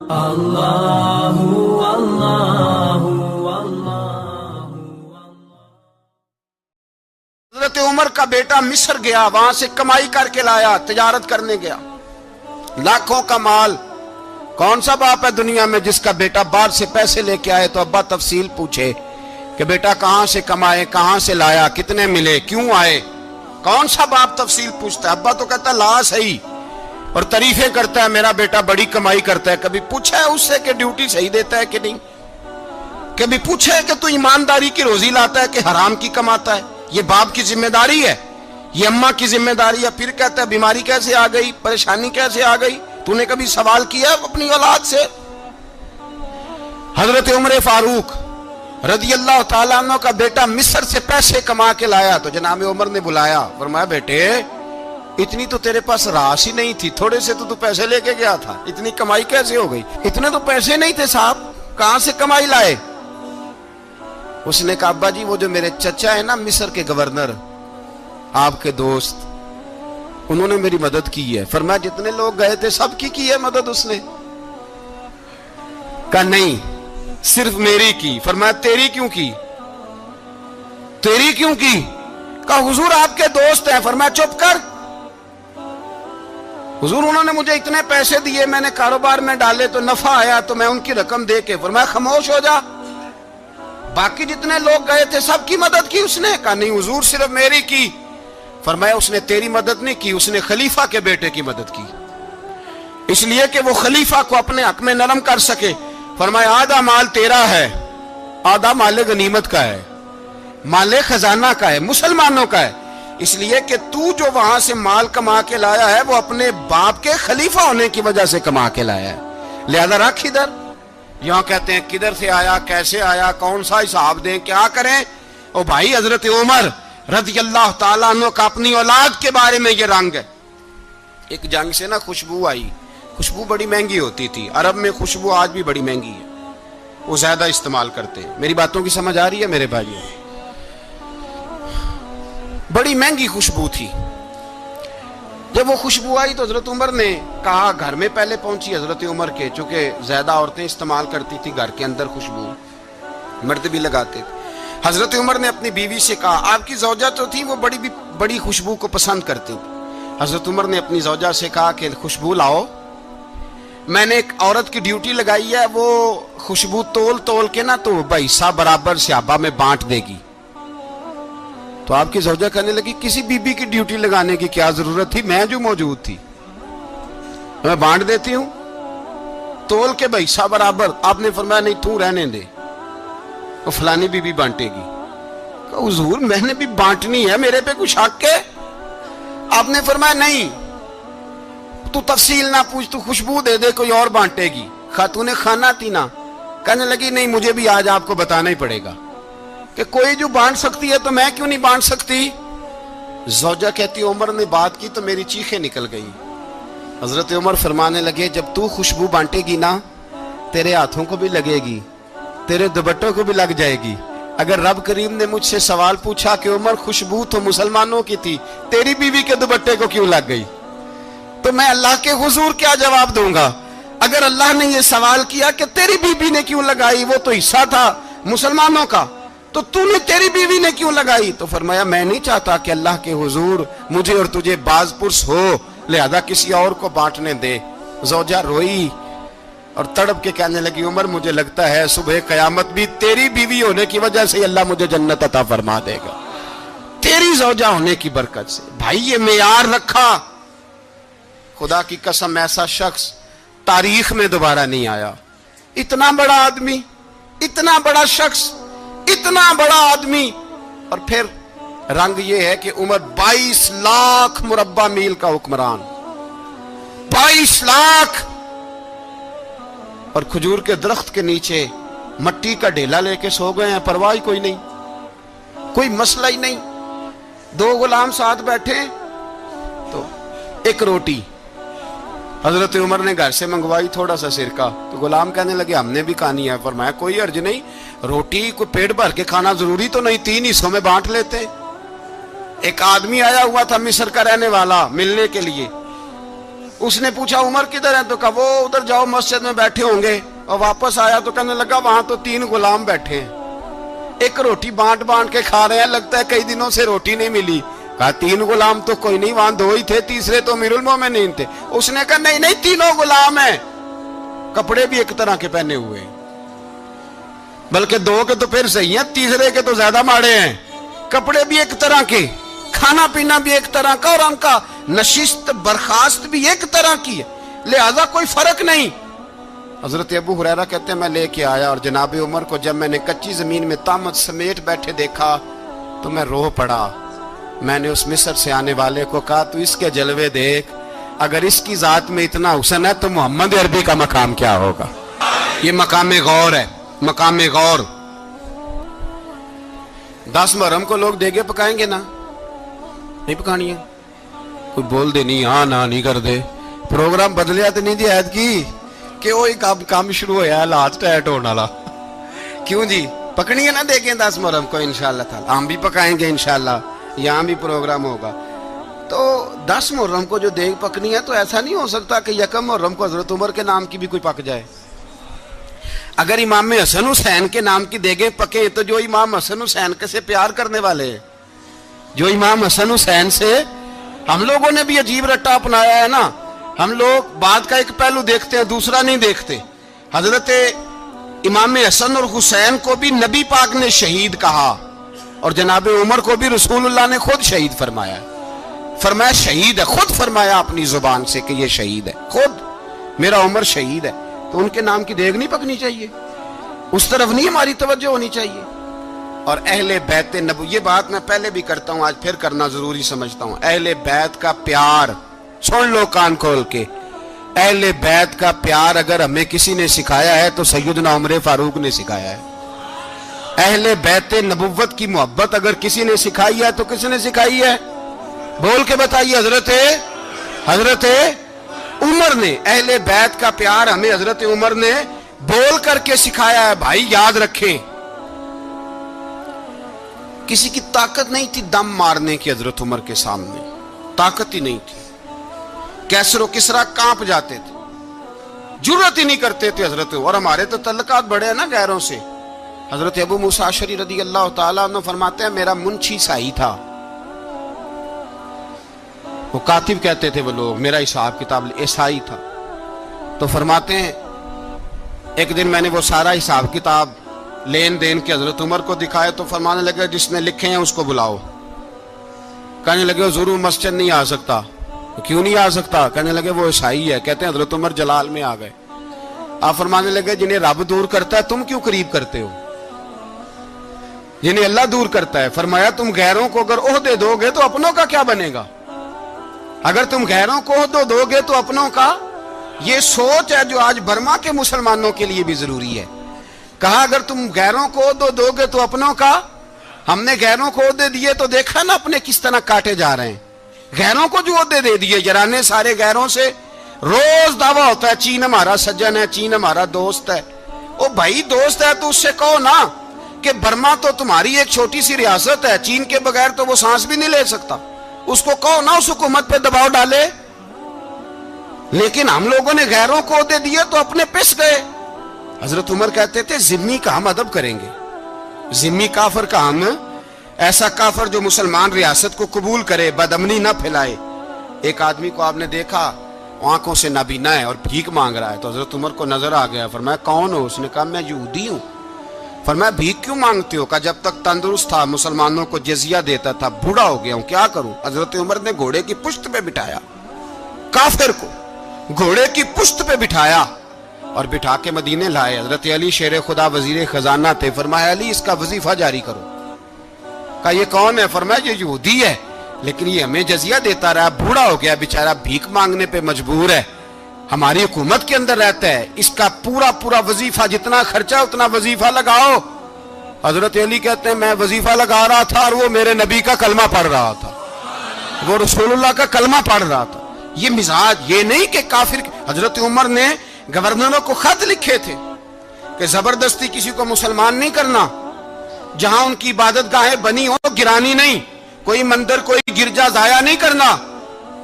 اللہ اللہ حضرت عمر کا بیٹا مصر گیا، وہاں سے کمائی کر کے لایا، تجارت کرنے گیا، لاکھوں کا مال۔ کون سا باپ ہے دنیا میں جس کا بیٹا باہر سے پیسے لے کے آئے تو ابا تفصیل پوچھے کہ بیٹا کہاں سے کمائے، کہاں سے لایا، کتنے ملے، کیوں آئے؟ کون سا باپ تفصیل پوچھتا ہے؟ ابا تو کہتا لا صحیح اور تعریفیں کرتا ہے، میرا بیٹا بڑی کمائی کرتا ہے۔ کبھی پوچھا ہے اس سے کہ ڈیوٹی صحیح دیتا ہے کہ نہیں؟ کبھی پوچھا ہے کہ تو ایمانداری کی روزی لاتا ہے کہ حرام کی کماتا ہے؟ یہ باپ کی ذمہ داری ہے، یہ اماں کی ذمہ داری ہے۔ پھر کہتا ہے بیماری کیسے آ گئی، پریشانی کیسے آ گئی؟ تو نے کبھی سوال کیا اپنی اولاد سے؟ حضرت عمر فاروق رضی اللہ تعالیٰ عنہ کا بیٹا مصر سے پیسے کما کے لایا تو جناب عمر نے بلایا، فرمایا بیٹے اتنی تو تیرے پاس راس ہی نہیں تھی، تھوڑے سے تو پیسے لے کے گیا تھا، اتنی کمائی کیسے ہو گئی؟ اتنے تو پیسے نہیں تھے صاحب، کہاں سے کمائی لائے؟ اس نے کہا ابا جی وہ جو میرے چچا ہے نا مصر کے گورنر، آپ کے دوست، انہوں نے میری مدد کی ہے۔ فرمایا جتنے لوگ گئے تھے سب کی ہے مدد اس نے؟ کہا نہیں صرف میری کی۔ فرمایا تیری کیوں کی؟ تیری کیوں کی؟ کہا حضور آپ کے دوست ہیں۔ فرمایا چپ کر، حضور انہوں نے مجھے اتنے پیسے دیے، میں نے کاروبار میں ڈالے تو نفع آیا تو میں ان کی رقم دے کے۔ فرمایا خاموش ہو جا، باقی جتنے لوگ گئے تھے سب کی مدد کی اس نے؟ کہا نہیں حضور صرف میری کی۔ فرمایا اس نے تیری مدد نہیں کی، اس نے خلیفہ کے بیٹے کی مدد کی، اس لیے کہ وہ خلیفہ کو اپنے حق میں نرم کر سکے۔ فرمایا آدھا مال تیرا ہے، آدھا مال غنیمت کا ہے، مال خزانہ کا ہے، مسلمانوں کا ہے، اس لیے کہ تو جو وہاں سے مال کما کے لایا ہے وہ اپنے باپ کے خلیفہ ہونے کی وجہ سے کما کے لایا ہے، لہذا رکھ ادھر۔ یہاں کہتے ہیں کدھر سے آیا، کیسے آیا، کون سا حساب دیں، کیا کریں؟ او بھائی حضرت عمر رضی اللہ تعالیٰ عنہ کا اپنی اولاد کے بارے میں یہ رنگ ہے۔ ایک جنگ سے نا خوشبو آئی، خوشبو بڑی مہنگی ہوتی تھی، عرب میں خوشبو آج بھی بڑی مہنگی ہے، وہ زیادہ استعمال کرتے ہیں۔ میری باتوں کی سمجھ آ رہی ہے میرے بھائیوں؟ بڑی مہنگی خوشبو تھی۔ جب وہ خوشبو آئی تو حضرت عمر نے کہا، گھر میں پہلے پہنچی حضرت عمر کے، چونکہ زیادہ عورتیں استعمال کرتی تھی گھر کے اندر خوشبو، مرد بھی لگاتے تھے۔ حضرت عمر نے اپنی بیوی سے کہا، آپ کی زوجہ تو تھی وہ بڑی خوشبو کو پسند کرتی تھی۔ حضرت عمر نے اپنی زوجہ سے کہا کہ خوشبو لاؤ، میں نے ایک عورت کی ڈیوٹی لگائی ہے، وہ خوشبو تول کے نا تو حصہ برابر صحابہ میں بانٹ دے گی۔ تو آپ کی زوجہ کہنے لگی کسی بی بی کی ڈیوٹی لگانے کی کیا ضرورت تھی، میں جو موجود تھی میں بانٹ دیتی ہوں تول کے حصہ برابر۔ آپ نے فرمایا نہیں تو رہنے دے، وہ فلانی بی بی بانٹے گی۔ کہا حضور میں نے بھی بانٹنی ہے، میرے پہ کچھ حق ہے؟ آپ نے فرمایا نہیں تو تفصیل نہ پوچھ، تو خوشبو دے دے، کوئی اور بانٹے گی۔ خاتون خانہ تھی نا، کہنے لگی نہیں مجھے بھی آج آپ کو بتانا ہی پڑے گا کہ کوئی جو بانٹ سکتی ہے تو میں کیوں نہیں بانٹ سکتی؟ زوجہ کہتی عمر نے بات کی تو میری چیخیں نکل گئی۔ حضرت عمر فرمانے لگے جب تو خوشبو بانٹے گی نا تیرے ہاتھوں کو بھی لگے گی، تیرے دوپٹوں کو بھی لگ جائے گی۔ اگر رب کریم نے مجھ سے سوال پوچھا کہ عمر خوشبو تو مسلمانوں کی تھی، تیری بیوی کے دوپٹے کو کیوں لگ گئی، تو میں اللہ کے حضور کیا جواب دوں گا؟ اگر اللہ نے یہ سوال کیا کہ تیری بیوی نے کیوں لگائی، وہ تو حصہ تھا مسلمانوں کا، تو نے تیری بیوی نے کیوں لگائی؟ تو فرمایا میں نہیں چاہتا کہ اللہ کے حضور مجھے اور تجھے باز پرس ہو، لہذا کسی اور کو بانٹنے دے۔ زوجہ روئی اور تڑپ کے کہنے لگی عمر مجھے لگتا ہے صبح قیامت بھی تیری بیوی ہونے کی وجہ سے اللہ مجھے جنت عطا فرما دے گا، تیری زوجہ ہونے کی برکت سے۔ بھائی یہ معیار رکھا، خدا کی قسم ایسا شخص تاریخ میں دوبارہ نہیں آیا۔ اتنا بڑا آدمی، اتنا بڑا شخص، اتنا بڑا آدمی، اور پھر رنگ یہ ہے کہ عمر 22 لاکھ مربع میل کا حکمران، 22 لاکھ، اور کھجور کے درخت کے نیچے مٹی کا ڈھیلا لے کے سو گئے ہیں، پرواہ کوئی نہیں، کوئی مسئلہ ہی نہیں۔ دو غلام ساتھ بیٹھے تو ایک روٹی حضرت عمر نے گھر سے منگوائی، تھوڑا سا سرکہ، تو غلام کہنے لگے ہم نے بھی کھانی ہے۔ فرمایا کوئی حرج نہیں، روٹی کو پیٹ بھر کے کھانا ضروری تو نہیں، 3 حصوں میں بانٹ لیتے۔ ایک آدمی آیا ہوا تھا مصر کا رہنے والا ملنے کے لیے، اس نے پوچھا عمر کدھر ہے؟ تو کہا وہ ادھر جاؤ مسجد میں بیٹھے ہوں گے. اور واپس آیا تو کہنے لگا وہاں تو 3 غلام بیٹھے ہیں, ایک روٹی بانٹ بانٹ کے کھا رہے ہیں, لگتا ہے کئی دنوں سے روٹی نہیں ملی. کہا 3 غلام تو کوئی نہیں, وہاں 2 ہی تھے, تیسرے تو امیر المومنین تھے. اس نے کہا نہیں نہیں 3 غلام ہیں, کپڑے بھی ایک طرح کے پہنے ہوئے, بلکہ 2 کے تو پھر صحیح ہیں, تیسرے کے تو زیادہ ماڑے ہیں. کپڑے بھی ایک طرح کے, کھانا پینا بھی ایک طرح کا, اور ان کا نشست برخاست بھی ایک طرح کی ہے, لہذا کوئی فرق نہیں. حضرت ابو ہریرہ کہتے ہیں میں لے کے آیا, اور جناب عمر کو جب میں نے کچی زمین میں تامت سمیٹ بیٹھے دیکھا تو میں رو پڑا. میں نے اس مصر سے آنے والے کو کہا تو اس کے جلوے دیکھ, اگر اس کی ذات میں اتنا حسن ہے تو محمد عربی کا مقام کیا ہوگا. یہ مقام غور ہے, مقام غور. 10 محرم کو لوگ دیگے پکائیں گے نا, نہیں پکانی ہے؟ کوئی بول دے نہیں, ہاں نہ نہیں کر دے. پروگرام بدلیا تو نہیں دی عید کی کہ وہی کام شروع ہویا ہے لات ٹائٹ ہونے والا. کیوں جی, پکنی ہے نا دیکھیں 10 محرم کو انشاءاللہ تعالی. ہم بھی پکائیں گے انشاءاللہ, یہاں بھی پروگرام ہوگا. تو 10 محرم کو جو دیگ پکنی ہے تو ایسا نہیں ہو سکتا کہ 1 محرم کو حضرت عمر کے نام کی بھی کوئی پک جائے. اگر امام حسن حسین کے نام کی دیگیں پکیں تو جو امام حسن حسین سے پیار کرنے والے ہیں, جو امام حسن حسین سے, ہم لوگوں نے بھی عجیب رٹا اپنایا ہے نا. ہم لوگ بات کا ایک پہلو دیکھتے ہیں, دوسرا نہیں دیکھتے. حضرت امام حسن اور حسین کو بھی نبی پاک نے شہید کہا, اور جناب عمر کو بھی رسول اللہ نے خود شہید فرمایا. فرمایا شہید ہے, خود فرمایا اپنی زبان سے کہ یہ شہید ہے, خود میرا عمر شہید ہے. تو ان کے نام کی دیگ نہیں پکنی چاہیے, اس طرف نہیں ہماری توجہ ہونی چاہیے. اور اہل بیت نبو, یہ بات میں پہلے بھی کرتا ہوں, آج پھر کرنا ضروری سمجھتا ہوں. اہل بیت کا پیار سن لو کان کھول کے, اہل بیت کا پیار اگر ہمیں کسی نے سکھایا ہے تو سیدنا عمر فاروق نے سکھایا ہے. اہل بیت نبوت کی محبت اگر کسی نے سکھائی ہے تو کس نے سکھائی ہے؟ بول کے بتائیے. حضرت عمر نے. اہل بیت کا پیار ہمیں حضرت عمر نے بول کر کے سکھایا ہے. بھائی یاد رکھیں, کسی کی طاقت نہیں تھی دم مارنے کی حضرت عمر کے سامنے, طاقت ہی نہیں تھی. کیسر و کسرا کانپ جاتے تھے, جرأت ہی نہیں کرتے تھے حضرت. اور ہمارے تو تعلقات بڑے ہیں نا غیروں سے. حضرت ابو موسیٰ اشعری رضی اللہ تعالیٰ عنہ فرماتے ہیں میرا منشی سائی تھا, وہ کاتب کہتے تھے وہ لوگ, میرا حساب کتاب عیسائی تھا. تو فرماتے ہیں ایک دن میں نے وہ سارا حساب کتاب لین دین کے حضرت عمر کو دکھائے تو فرمانے لگے جس نے لکھے ہیں اس کو بلاؤ. کہنے لگے حضور مسجد نہیں آ سکتا. کیوں نہیں آ سکتا؟ کہنے لگے وہ عیسائی ہے. کہتے ہیں حضرت عمر جلال میں آ گئے. آپ فرمانے لگے جنہیں رب دور کرتا ہے تم کیوں قریب کرتے ہو؟ جنہیں اللہ دور کرتا ہے. فرمایا تم غیروں کو اگر عہدے دو گے تو اپنوں کا کیا بنے گا؟ اگر تم غیروں کو عہدے دو گے تو اپنوں کا. یہ سوچ ہے جو آج برما کے مسلمانوں کے لیے بھی ضروری ہے. کہا اگر تم غیروں کو عہدے دو گے تو اپنوں کا. ہم نے غیروں کو عہدے دیے تو دیکھا نا اپنے کس طرح کاٹے جا رہے ہیں. غیروں کو جو عہدے دے دیے جرانے سارے غیروں سے. روز دعویٰ ہوتا ہے چین ہمارا سجن ہے, چین ہمارا دوست ہے. او بھائی دوست ہے تو اس سے کہو نا کہ برما تو تمہاری ایک چھوٹی سی ریاست ہے, چین کے بغیر تو وہ سانس بھی نہیں لے سکتا. اس کو کہو نا اس حکومت پہ دباؤ ڈالے. لیکن ہم لوگوں نے غیروں کو عہدے دیے تو اپنے پس گئے. حضرت عمر کہتے تھے ذمی کا ہم ادب کریں گے, ذمی کافر کا ہم, ایسا کافر جو مسلمان ریاست کو قبول کرے, بدامنی نہ پھیلائے. ایک آدمی کو آپ نے دیکھا آنکھوں سے نابینا ہے اور بھیک مانگ رہا ہے, تو حضرت عمر کو نظر آ گیا. فرمایا کون ہو؟ اس نے کہا میں یہودی ہوں. فرمایا بھیک کیوں مانگتے ہو؟ کہا جب تک تندرست تھا مسلمانوں کو جزیہ دیتا تھا, بوڑھا ہو گیا ہوں کیا کروں. حضرت عمر نے گھوڑے کی پشت پہ بٹھایا, کافر کو گھوڑے کی پشت پہ بٹھایا اور بٹھا کے مدینے لائے. حضرت علی شیر خدا وزیر خزانہ تھے. فرمایا علی اس کا وظیفہ جاری کرو. کہا یہ کون ہے؟ فرمایا یہ یہودی ہے لیکن یہ ہمیں جزیہ دیتا رہا, بوڑھا ہو گیا بیچارہ, بھیک مانگنے پہ مجبور ہے, ہماری حکومت کے اندر رہتا ہے, اس کا پورا وظیفہ جتنا خرچہ اتنا وظیفہ لگاؤ. حضرت علی کہتے ہیں میں وظیفہ لگا رہا تھا اور وہ میرے نبی کا کلمہ پڑھ رہا تھا, وہ رسول اللہ کا کلمہ پڑھ رہا تھا. یہ مزاج, یہ نہیں کہ کافر. حضرت عمر نے گورنروں کو خط لکھے تھے کہ زبردستی کسی کو مسلمان نہیں کرنا, جہاں ان کی عبادت گاہیں بنی ہو گرانی نہیں, کوئی مندر کوئی گرجا ضائع نہیں کرنا.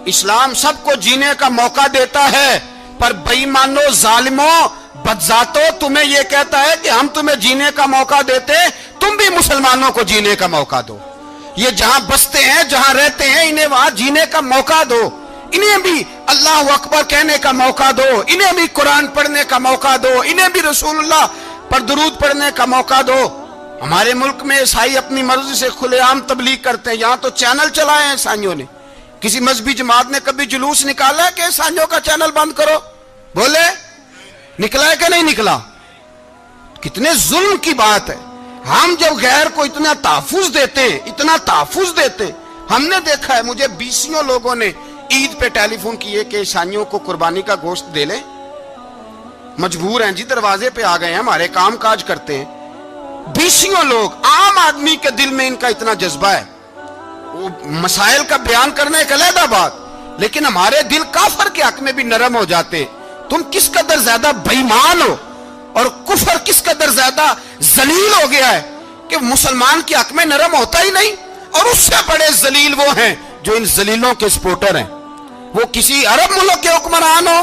اسلام سب کو جینے کا موقع دیتا ہے، پر بےایمانوں، ظالموں، بدذاتوں، تمہیں یہ کہتا ہے کہ ہم تمہیں جینے کا موقع دیتے، تم بھی مسلمانوں کو جینے کا موقع دو۔ یہ جہاں بستے ہیں، جہاں رہتے ہیں، انہیں وہاں جینے کا موقع دو، انہیں بھی اللہ اکبر کہنے کا موقع دو، انہیں بھی قرآن پڑھنے کا موقع دو، انہیں بھی رسول اللہ پر درود پڑھنے کا موقع دو۔ ہمارے ملک میں عیسائی اپنی مرضی سے کھلے عام تبلیغ کرتے ہیں، یہاں تو چینل چلائے ہیں عیسائیوں نے۔ کسی مذہبی جماعت نے کبھی جلوس نکالا ہے کہ عیسائیوں کا چینل بند کرو؟ بولے نکلا ہے کہ نہیں نکلا؟ کتنے ظلم کی بات ہے۔ ہم جب غیر کو اتنا تحفظ دیتے ہیں، اتنا تحفظ دیتے ہیں، ہم نے دیکھا ہے، مجھے بیسیوں لوگوں نے عید پہ ٹیلی فون کیے کہ عیسائیوں کو قربانی کا گوشت دے لیں، مجبور ہیں جی، دروازے پہ آ گئے ہیں، ہمارے کام کاج کرتے ہیں۔ بیسیوں لوگ، عام آدمی کے دل میں ان کا اتنا جذبہ ہے، وہ مسائل کا بیان کرنے ایک علیحدہ بات، لیکن ہمارے دل کافر کے حق میں بھی نرم ہو جاتے ہیں۔ تم کس قدر زیادہ بےایمان ہو، اور کفر کس قدر زیادہ ذلیل ہو گیا ہے کہ مسلمان کے حق میں نرم ہوتا ہی نہیں۔ اور اس سے بڑے ذلیل وہ ہیں جو ان ذلیلوں کے سپورٹر ہیں، وہ کسی عرب ملک کے حکمران ہو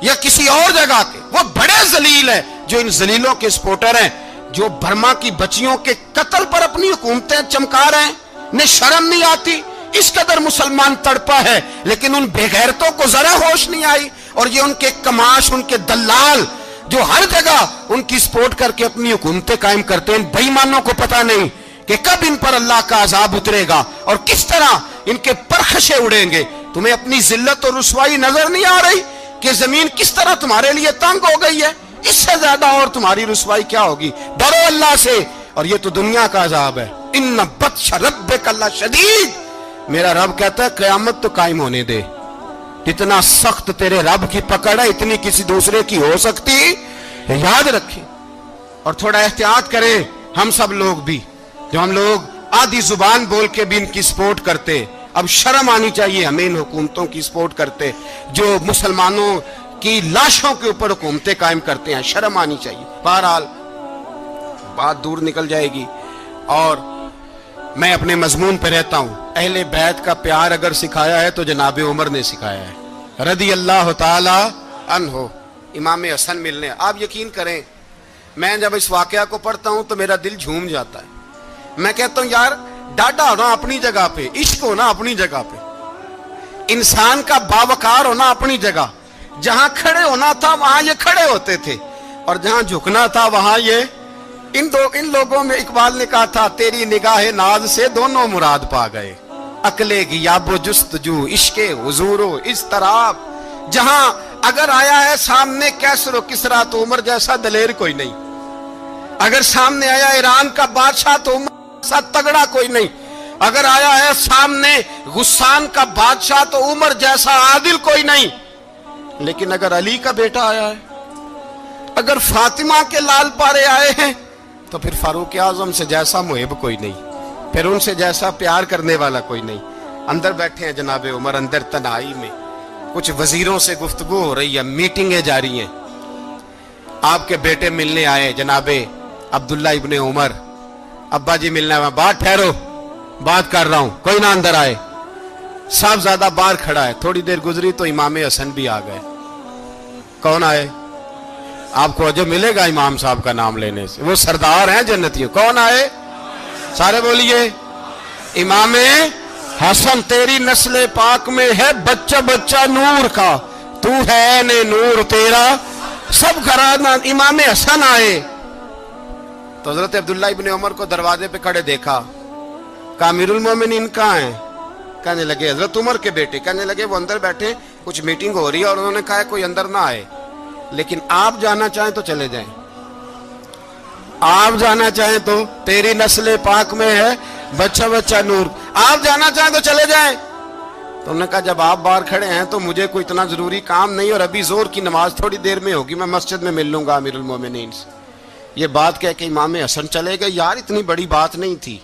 یا کسی اور جگہ کے، وہ بڑے ذلیل ہیں جو ان ذلیلوں کے سپورٹر ہیں، جو برما کی بچیوں کے قتل پر اپنی حکومتیں چمکا رہے ہیں، انہیں شرم نہیں آتی۔ اس قدر مسلمان تڑپا ہے، لیکن ان بے غیرتوں کو ذرا ہوش نہیں آئی، اور یہ ان کے کماش، ان کے دلال جو ہر جگہ ان کی سپورٹ کر کے اپنی حکومتیں قائم کرتے ہیں، بے ایمانوں کو پتہ نہیں کہ کب ان پر اللہ کا عذاب اترے گا اور کس طرح ان کے پرخشے اڑیں گے۔ تمہیں اپنی ذلت اور رسوائی نظر نہیں آ رہی کہ زمین کس طرح تمہارے لیے تنگ ہو گئی ہے؟ اس سے زیادہ اور تمہاری رسوائی کیا ہوگی؟ ڈرو اللہ سے، اور یہ تو دنیا کا عذاب ہے۔ ان بطش ربک لشدید، میرا رب کہتا ہے قیامت تو قائم ہونے دے، اتنا سخت تیرے رب کی پکڑ ہے، اتنی کسی دوسرے کی ہو سکتی؟ یاد رکھیں اور تھوڑا احتیاط کریں ہم سب لوگ بھی، جو ہم لوگ آدھی زبان بول کے بھی ان کی سپورٹ کرتے۔ اب شرم آنی چاہیے ہمیں ان حکومتوں کی سپورٹ کرتے جو مسلمانوں کی لاشوں کے اوپر حکومتیں قائم کرتے ہیں، شرم آنی چاہیے۔ بہرحال بات دور نکل جائے گی، اور میں اپنے مضمون پہ رہتا ہوں۔ اہل بیت کا پیار اگر سکھایا ہے تو جناب عمر نے سکھایا ہے رضی اللہ تعالی عنہ، امام حسن ملنے۔ آپ یقین کریں، میں جب اس واقعہ کو پڑھتا ہوں تو میرا دل جھوم جاتا ہے۔ میں کہتا ہوں یار، ڈاڈا ہونا اپنی جگہ پہ، عشق ہونا اپنی جگہ پہ، انسان کا باوقار ہونا اپنی جگہ، جہاں کھڑے ہونا تھا وہاں یہ کھڑے ہوتے تھے، اور جہاں جھکنا تھا وہاں یہ ان لوگوں میں اقبال نے کہا تھا، تیری نگاہ ناز سے دونوں مراد پا گئے، عقل غیاب و جستجو، عشق حضور و اضطراب۔ جہاں اگر آیا ہے سامنے کیسر و کسرا تو عمر جیسا دلیر کوئی نہیں، اگر سامنے آیا ایران کا بادشاہ تو عمر جیسا تگڑا کوئی نہیں، اگر آیا ہے سامنے غسان کا بادشاہ تو عمر جیسا عادل کوئی نہیں، لیکن اگر علی کا بیٹا آیا ہے، اگر فاطمہ کے لال پارے آئے ہیں، تو پھر فاروق اعظم سے جیسا محب کوئی نہیں، پھر ان سے جیسا پیار کرنے والا کوئی نہیں۔ اندر بیٹھے ہیں جناب عمر، اندر تنہائی میں کچھ وزیروں سے گفتگو ہو رہی ہے، میٹنگیں جاری ہیں۔ آپ کے بیٹے ملنے آئے جناب عبداللہ ابن عمر، ابا جی ملنا ہے، بات ٹھہرو، بات کر رہا ہوں، کوئی نہ اندر آئے۔ صاحبزادہ باہر کھڑا ہے، تھوڑی دیر گزری تو امام حسن بھی آ گئے۔ کون آئے؟ آپ کو عجب ملے گا امام صاحب کا نام لینے سے، وہ سردار ہیں جنتیوں۔ کون آئے؟ سارے بولیے، امام حسن، تیری نسل پاک میں ہے بچہ بچہ نور کا، تو ہے نے نور تیرا سب گھرانہ۔ امام حسن آئے تو حضرت عبداللہ ابن عمر کو دروازے پہ کھڑے دیکھا، کہا امیر المومنین کہاں ہیں؟ کہنے لگے حضرت عمر کے بیٹے۔ کہنے لگے وہ اندر بیٹھے، کچھ میٹنگ ہو رہی ہے، اور انہوں نے کہا کوئی اندر نہ آئے، لیکن آپ جانا چاہیں تو چلے جائیں، آپ جانا چاہیں تو، تیری نسل پاک میں ہے بچہ بچہ نور، آپ جانا چاہیں تو چلے جائیں۔ تو انہوں نے کہا جب آپ باہر کھڑے ہیں تو مجھے کوئی اتنا ضروری کام نہیں، اور ابھی زور کی نماز تھوڑی دیر میں ہوگی، میں مسجد میں مل لوں گا امیر المومنین سے۔ یہ بات کہہ کے امام حسن چلے گئے۔ یار اتنی بڑی بات نہیں تھی،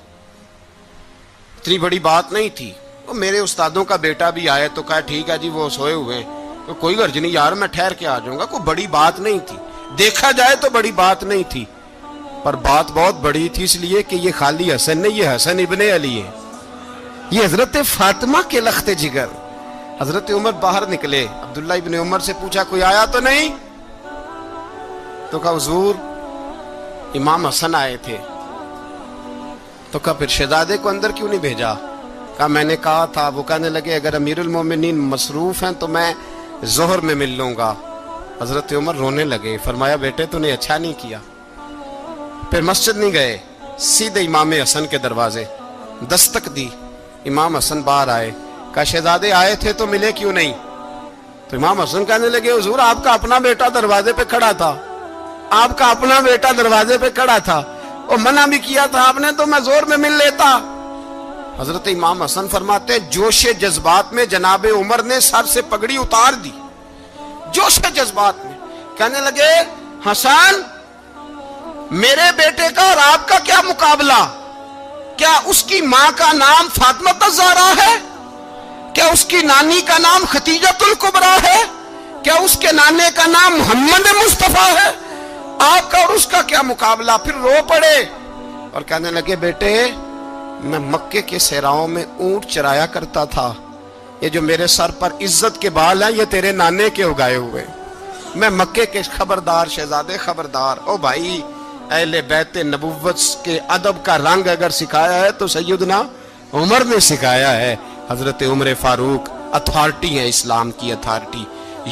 اتنی بڑی بات نہیں تھی۔ وہ میرے استادوں کا بیٹا بھی آئے تو کہا ٹھیک ہے جی، وہ سوئے ہوئے ہیں تو کوئی غرض نہیں یار، میں ٹھہر کے آ جاؤں گا، کوئی بڑی بات نہیں تھی، دیکھا جائے تو بڑی بات نہیں تھی، پر بات بہت بڑی تھی، اس لیے کہ یہ خالی حسن نہیں، یہ حسن ابن علی ہے، یہ حضرت فاطمہ کے لخت جگر، حضرت عمر باہر نکلے, عبداللہ ابن عمر سے پوچھا کوئی آیا تو نہیں؟ تو کہا حضور امام حسن آئے تھے. تو کہا پھر شہزادے کو اندر کیوں نہیں بھیجا؟ کہا میں نے کہا تھا. وہ کہنے لگے اگر امیر المومنین مصروف ہیں تو میں ظہر میں مل لوں گا. حضرت عمر رونے لگے, فرمایا بیٹے تو نے اچھا نہیں کیا. پھر مسجد نہیں گئے, سیدھے امام حسن کے دروازے دستک دی. امام حسن باہر آئے, کہا شہزادے آئے تھے تو ملے کیوں نہیں؟ تو امام حسن کہنے لگے حضور آپ کا اپنا بیٹا دروازے پہ کھڑا تھا, آپ کا اپنا بیٹا دروازے پہ کھڑا تھا, اور منع بھی کیا تھا آپ نے تو میں زور میں مل لیتا. حضرت امام حسن فرماتے جوش جذبات میں جناب عمر نے سر سے پگڑی اتار دی, جوش جذبات میں. کہنے لگے حسن میرے بیٹے کا اور آپ کا کیا مقابلہ؟ کیا اس کی ماں کا نام فاطمہ الزہرا ہے؟ کیا اس کی نانی کا نام خدیجۃ الکبریٰ ہے؟ کیا اس کے نانے کا نام محمد مصطفیٰ ہے؟ آپ کا اور اس کا کیا مقابلہ؟ پھر رو پڑے اور کہنے لگے بیٹے میں مکے کے صحراؤں میں اونٹ چرایا کرتا تھا, یہ جو میرے سر پر عزت کے بال ہیں یہ تیرے نانے کے اگائے ہوئے. میں مکے کے خبردار شہزادے خبردار. او بھائی اہل بیت نبوت کے ادب کا رنگ اگر سکھایا ہے تو سیدنا عمر نے سکھایا ہے. حضرت عمر فاروق اتھارٹی ہے, اسلام کی اتھارٹی.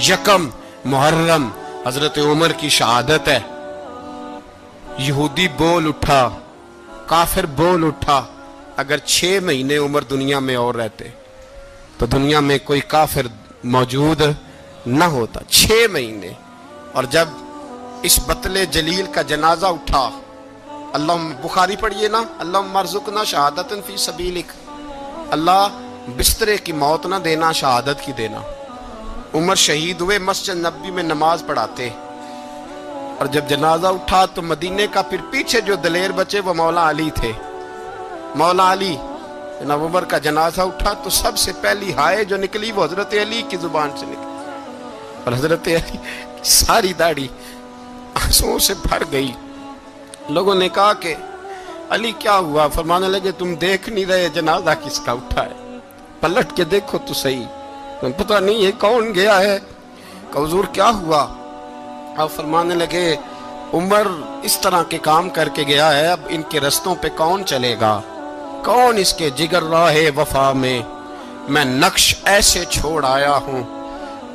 یکم محرم حضرت عمر کی شہادت ہے. یہودی بول اٹھا, کافر بول اٹھا. اگر 6 مہینے عمر دنیا میں اور رہتے تو دنیا میں کوئی کافر موجود نہ ہوتا. 6 مہینے. اور جب اس بطل جلیل کا جنازہ اٹھا, اللہ بخاری پڑھیے نا, اللہ مرزقنا شہادت فی سبیلک, اللہ بسترے کی موت نہ دینا شہادت کی دینا. عمر شہید ہوئے, مسجد نبوی میں نماز پڑھاتے, اور جب جنازہ اٹھا تو مدینے کا پھر پیچھے جو دلیر بچے وہ مولا علی تھے. مولا علی جناب عمر کا جنازہ اٹھا تو سب سے پہلی ہائے جو نکلی وہ حضرت علی کی زبان سے نکلی, اور حضرت علی ساری داڑھی آنسوؤں سے بھر گئی. لوگوں نے کہا کہ علی کیا ہوا؟ فرمانے لگے تم دیکھ نہیں رہے جنازہ کس کا اٹھا ہے, پلٹ کے دیکھو تو صحیح, پتہ نہیں یہ کون گیا ہے. کہ حضور کیا ہوا؟ آپ فرمانے لگے عمر اس طرح کے کام کر کے گیا ہے, اب ان کے رستوں پہ کون چلے گا؟ کون اس کے جگر راہ وفا میں؟ میں نقش ایسے چھوڑ آیا ہوں,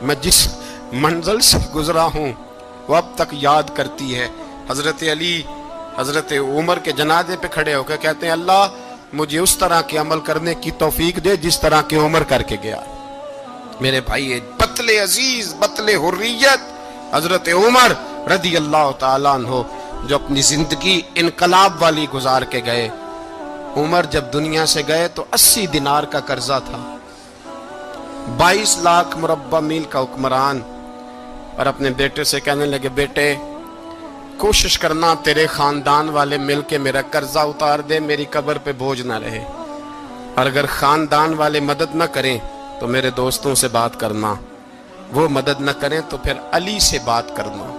میں جس منزل سے گزرا ہوں وہ اب تک یاد کرتی ہے. حضرت علی حضرت عمر کے جنازے پہ کھڑے ہو کے کہتے ہیں اللہ مجھے اس طرح کے عمل کرنے کی توفیق دے جس طرح کے عمر کر کے گیا. میرے بھائی بطل عزیز, بطل حریت حضرت عمر رضی اللہ تعالیٰ عنہ جو اپنی زندگی انقلاب والی گزار کے گئے. عمر جب دنیا سے گئے تو 80 دینار کا قرضہ تھا, 22 لاکھ مربع میل کا حکمران, اور اپنے بیٹے سے کہنے لگے بیٹے کوشش کرنا تیرے خاندان والے مل کے میرا قرضہ اتار دے, میری قبر پہ بوجھ نہ رہے, اور اگر خاندان والے مدد نہ کریں تو میرے دوستوں سے بات کرنا, وہ مدد نہ کریں تو پھر علی سے بات کرنا.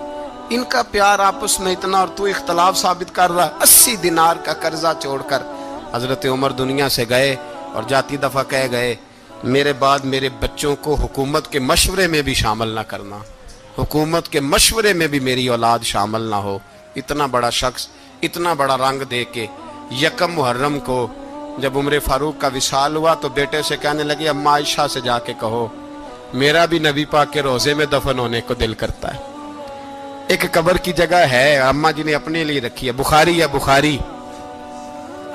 ان کا پیار آپس میں اتنا اور تو اختلاف ثابت کر رہا. 80 دینار کا قرضہ چھوڑ کر حضرت عمر دنیا سے گئے, اور جاتی دفعہ کہہ گئے میرے بعد میرے بچوں کو حکومت کے مشورے میں بھی شامل نہ کرنا, حکومت کے مشورے میں بھی میری اولاد شامل نہ ہو. اتنا بڑا شخص اتنا بڑا رنگ دے کے یکم محرم کو جب عمر فاروق کا وصال ہوا تو بیٹے سے کہنے لگے اماں عائشہ سے جا کے کہو میرا بھی نبی پاک کے روزے میں دفن ہونے کو دل کرتا ہے. ایک قبر کی جگہ ہے اماں جی نے اپنے لیے رکھی ہے, بخاری ہے بخاری.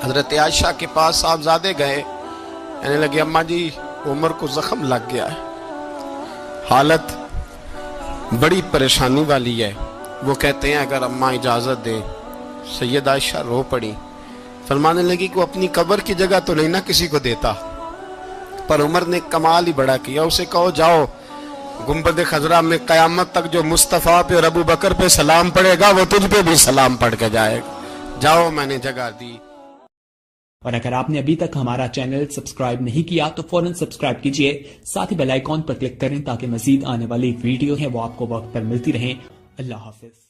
حضرت عائشہ کے پاس صاحبزادے گئے, کہنے لگے اماں جی عمر کو زخم لگ گیا ہے, حالت بڑی پریشانی والی ہے. وہ کہتے ہیں اگر اماں اجازت دیں. سید عائشہ رو پڑی, فرمانے لگی کہ وہ اپنی قبر کی جگہ تو نہیں نہ کسی کو دیتا, پر عمر نے کمال ہی بڑا کیا. اسے کہو جاؤ گنبد خضرا میں قیامت تک جو مصطفیٰ پہ اور ابو بکر پہ سلام پڑے گا وہ تجھ پہ بھی سلام پڑھ کے جائے گا, جاؤ میں نے جگہ دی. اور اگر آپ نے ابھی تک ہمارا چینل سبسکرائب نہیں کیا تو فوراً سبسکرائب کیجئے, ساتھ ہی بیل آئیکن پر کلک کریں تاکہ مزید آنے والی ویڈیو ہیں وہ آپ کو وقت پر ملتی رہیں. اللہ حافظ.